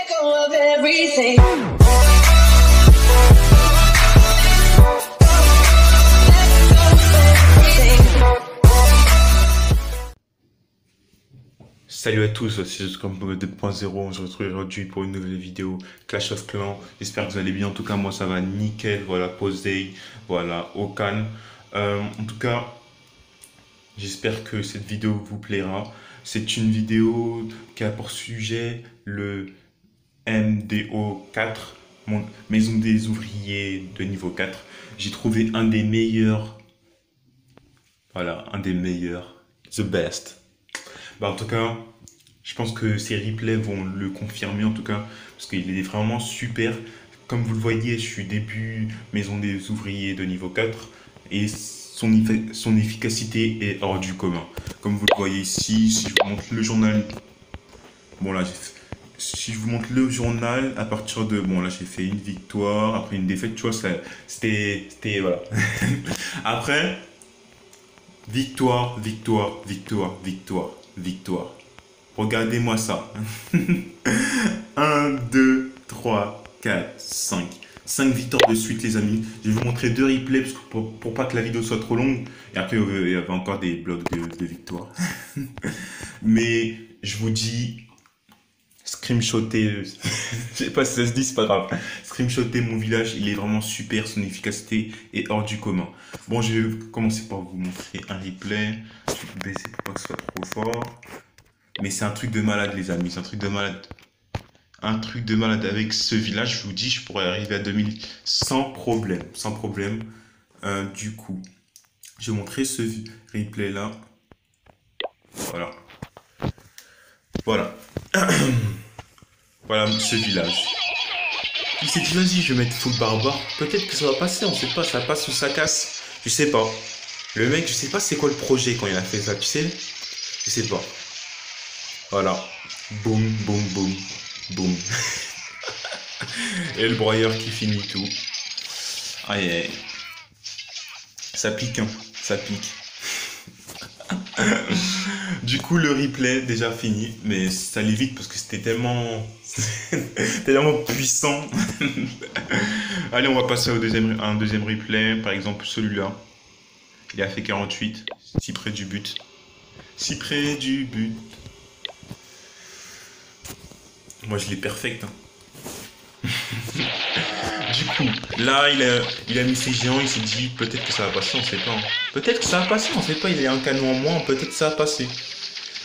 Of everything. Salut à tous, c'est Juscom 2.0, on se retrouve aujourd'hui pour une nouvelle vidéo Clash of Clans. J'espère que vous allez bien, en tout cas moi ça va nickel, voilà, posé, voilà, au calme. En tout cas, j'espère que cette vidéo vous plaira. C'est une vidéo qui a pour sujet le MDO 4, Maison des ouvriers de niveau 4. J'ai trouvé un des meilleurs, voilà, un des meilleurs, the best. Bah, en tout cas, je pense que ces replays vont le confirmer en tout cas, parce qu'il est vraiment super. Comme vous le voyez, je suis début Maison des ouvriers de niveau 4 et son efficacité est hors du commun. Comme vous le voyez ici, si je vous montre le journal, bon là, si je vous montre le journal, à partir de, bon là j'ai fait une victoire, après une défaite, tu vois, c'était, voilà. Après, victoire, victoire, victoire, victoire, victoire. Regardez-moi ça. 1, 2, 3, 4, 5. 5 victoires de suite, les amis. Je vais vous montrer 2 replays parce que pour pas que la vidéo soit trop longue. Et après, il y avait encore des blocs de victoires. Mais je vous dis, screenshotter, je sais pas si ça se dit, c'est pas grave. Screenshotter mon village, il est vraiment super, son efficacité est hors du commun. Bon, je vais commencer par vous montrer un replay. Je vais baisser pour pas que ce soit trop fort. Mais c'est un truc de malade, les amis, c'est un truc de malade. Un truc de malade avec ce village, je vous dis, je pourrais arriver à 2000 sans problème, sans problème. Du coup, je vais montrer ce replay là. Voilà. Voilà. Voilà ce village. Il s'est dit, vas-y, je vais mettre full barbare. Peut-être que ça va passer, on sait pas, ça passe ou ça casse. Je sais pas. Le mec, je sais pas c'est quoi le projet quand il a fait ça, tu sais. Je sais pas. Voilà. Boum, boum, boum, boum. Et le broyeur qui finit tout. Aïe, aïe. Ça pique, hein. Ça pique. Du coup, le replay déjà fini, mais ça allait vite parce que c'était tellement, tellement puissant. Allez, on va passer à un deuxième replay. Par exemple, celui-là. Il a fait 48, si près du but. Si près du but. Moi, je l'ai perfect. Hein. Du coup, là, il a mis ses géants, il s'est dit, peut-être que ça va passer, on sait pas. Hein. Peut-être que ça va passer, on sait pas, il a un canon en moins, peut-être que ça va passer.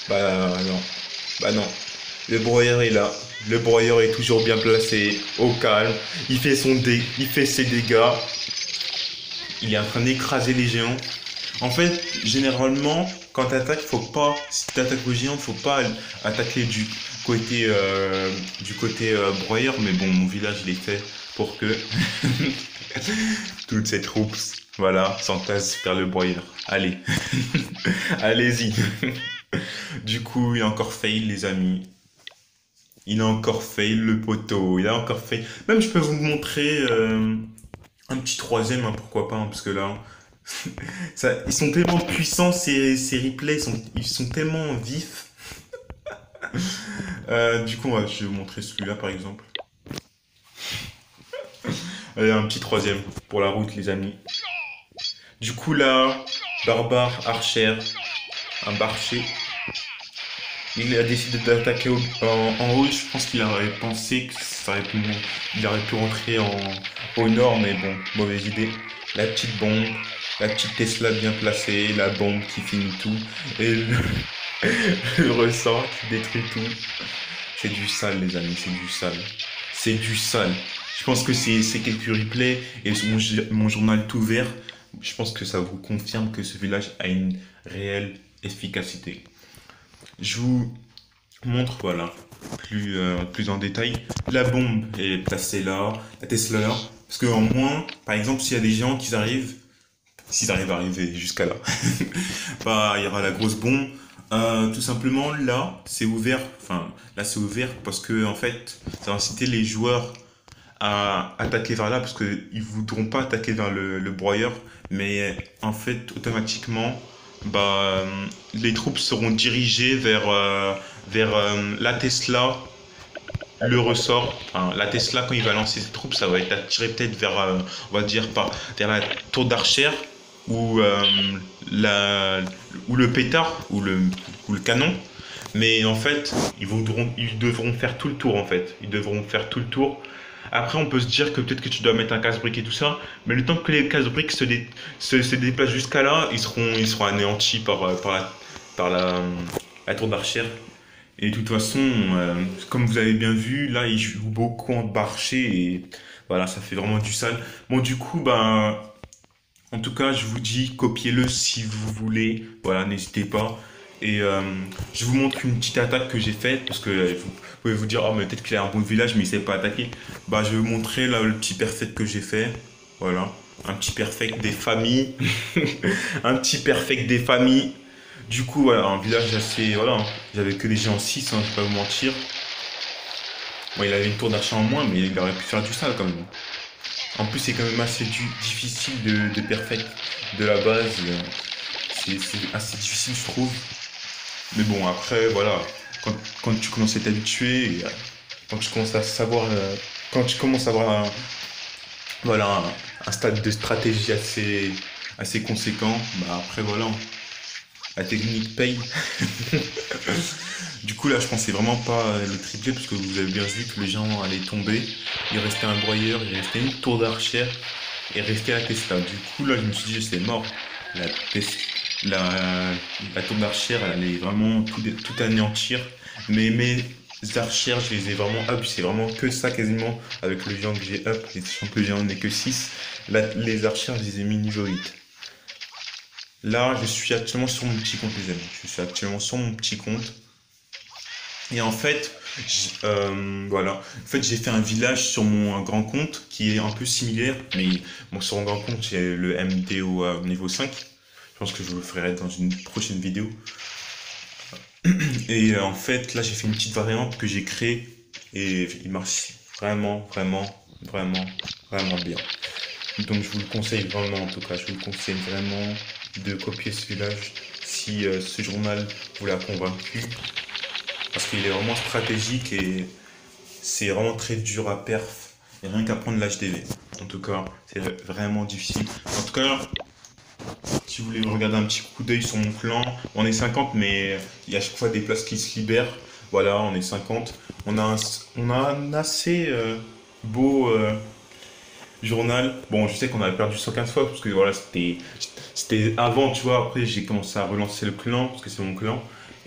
Bah non, bah non. Le broyeur est là, le broyeur est toujours bien placé, au calme, il fait ses dégâts. Il est en train d'écraser les géants. En fait, généralement, quand tu attaques, faut pas, si tu attaques aux géants, faut pas attaquer du côté broyeur, mais bon, mon village il est fait pour que toutes ces troupes, voilà, s'entassent vers le broyeur. Allez, allez-y. Du coup, il a encore fail, les amis. Il a encore fail, le poteau. Il a encore fail. Même, je peux vous montrer un petit troisième, hein, pourquoi pas, hein, parce que là, ils sont tellement puissants, ces replays, ils sont tellement vifs. Du coup, je vais vous montrer celui-là, par exemple. Allez, un petit troisième pour la route, les amis. Du coup, là, barbare, archer, un barcher. Il a décidé d'attaquer en haut. Je pense qu'il aurait pensé que il aurait pu rentrer au nord, mais bon, mauvaise idée. La petite bombe, la petite Tesla bien placée, la bombe qui finit tout, et le ressort qui détruit tout. C'est du sale, les amis, c'est du sale. C'est du sale. Je pense que c'est quelques replays et mon journal tout vert. Je pense que ça vous confirme que ce village a une réelle efficacité. Je vous montre, voilà, plus en détail. La bombe est placée là, la Tesla là. Parce qu'en moins, par exemple, s'il y a des géants qui arrivent, s'ils arrivent à arriver jusqu'à là, bah, il y aura la grosse bombe. Tout simplement, là, c'est ouvert. Enfin, là, c'est ouvert parce que, en fait, ça va inciter les joueurs à attaquer vers là parce qu'ils voudront pas attaquer vers le broyeur. Mais, en fait, automatiquement, bah, les troupes seront dirigées vers la Tesla le ressort, enfin, la Tesla, quand il va lancer ses troupes, ça va être attiré peut-être vers, on va dire, vers la tour d'Archer ou, la, ou le pétard ou le canon. Mais en fait, ils devront faire tout le tour en fait. Ils devront faire tout le tour. Après, on peut se dire que peut-être que tu dois mettre un casse-brique et tout ça, mais le temps que les casse-briques se déplacent jusqu'à là, ils seront anéantis par la tour d'Archer. Et de toute façon, comme vous avez bien vu, là, il joue beaucoup en marché et voilà, ça fait vraiment du sale. Bon, du coup, ben, en tout cas, je vous dis, copiez-le si vous voulez. Voilà, n'hésitez pas. Et je vous montre une petite attaque que j'ai faite parce que vous pouvez vous dire, oh, mais peut-être qu'il a un bon village, mais il sait pas attaquer. Bah, je vais vous montrer là le petit perfect que j'ai fait. Voilà, un petit perfect des familles. Un petit perfect des familles. Du coup, voilà, un village assez. Voilà, hein. J'avais que des gens 6, hein, je vais pas vous mentir. Bon, il avait une tour d'achat en moins, mais il aurait pu faire du sale quand même. En plus, c'est quand même assez difficile de perfect de la base. C'est assez difficile, je trouve. Mais bon, après, voilà, quand tu commences à t'habituer, quand tu commences à savoir, quand tu commences à avoir voilà, un stade de stratégie assez conséquent, bah après, voilà, la technique paye. Du coup, là, je pensais vraiment pas le tripler parce que vous avez bien vu que les gens allaient tomber. Il restait un broyeur, il restait une tour d'archère et restait la Tesla. Du coup, là, je me suis dit, c'est mort. La, Tes- la, la tour d'archère, elle allait vraiment tout anéantir. Mais mes archères, je les ai vraiment up. C'est vraiment que ça quasiment avec le géant que j'ai up. Et sachant que le géant n'est que 6. Les archères, je les ai mis niveau 8. Là, je suis actuellement sur mon petit compte, les amis. Je suis actuellement sur mon petit compte. Et en fait, voilà. En fait, j'ai fait un village sur mon grand compte qui est un peu similaire, mais bon, sur mon grand compte, j'ai le MD au niveau 5. Je pense que je vous le ferai dans une prochaine vidéo. Et en fait, là, j'ai fait une petite variante que j'ai créée et il marche vraiment, vraiment, vraiment, vraiment bien. Donc, je vous le conseille vraiment, en tout cas, je vous le conseille vraiment de copier ce village si ce journal vous l'a convaincu. Parce qu'il est vraiment stratégique et c'est vraiment très dur à perf. Et rien qu'à prendre l'HDV. En tout cas, c'est vraiment difficile. En tout cas, si vous voulez regarder un petit coup d'œil sur mon clan, on est 50, mais il y a à chaque fois des places qui se libèrent. Voilà, on est 50. On a un assez beau journal. Bon, je sais qu'on avait perdu 115 fois parce que voilà, c'était avant, tu vois. Après, j'ai commencé à relancer le clan parce que c'est mon clan.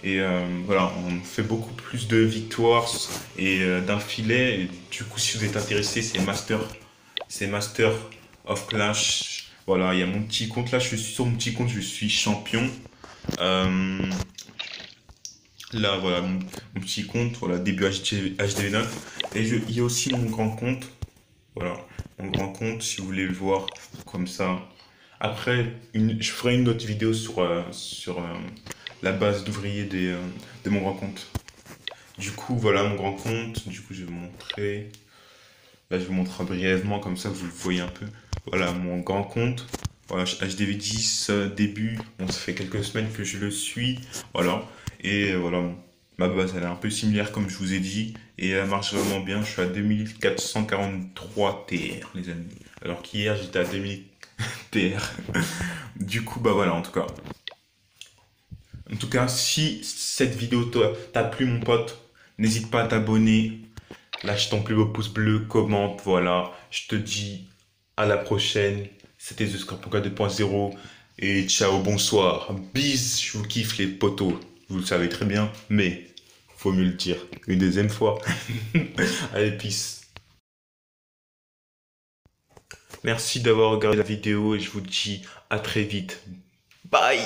Et voilà, on fait beaucoup plus de victoires et d'un filet. Et du coup, si vous êtes intéressé, c'est Master of Clash. Voilà, il y a mon petit compte là. Je suis sur mon petit compte, je suis champion. Euh, Là, voilà, mon petit compte, voilà, début HDV9. Et il y a aussi mon grand compte. Voilà, mon grand compte, si vous voulez le voir comme ça. Après, je ferai une autre vidéo sur la base d'ouvriers de mon grand compte. Du coup, voilà mon grand compte. Du coup, je vais vous montrer. Là, je vous montre brièvement, comme ça, vous le voyez un peu. Voilà mon grand compte. Voilà, HDV10, début. Bon, ça fait quelques semaines que je le suis. Voilà. Et voilà, ma base, elle est un peu similaire, comme je vous ai dit. Et elle marche vraiment bien. Je suis à 2443 TR, les amis. Alors qu'hier, j'étais à 2000 TR. Du coup, bah voilà, en tout cas. En tout cas, si cette vidéo t'a plu, mon pote, n'hésite pas à t'abonner. Lâche ton plus beau pouce bleu, commente, voilà. Je te dis à la prochaine. C'était The Scorponka 2.0. Et ciao, bonsoir. Bis, je vous kiffe les potos. Vous le savez très bien, mais faut mieux le dire une deuxième fois. Allez, peace. Merci d'avoir regardé la vidéo et je vous dis à très vite. Bye!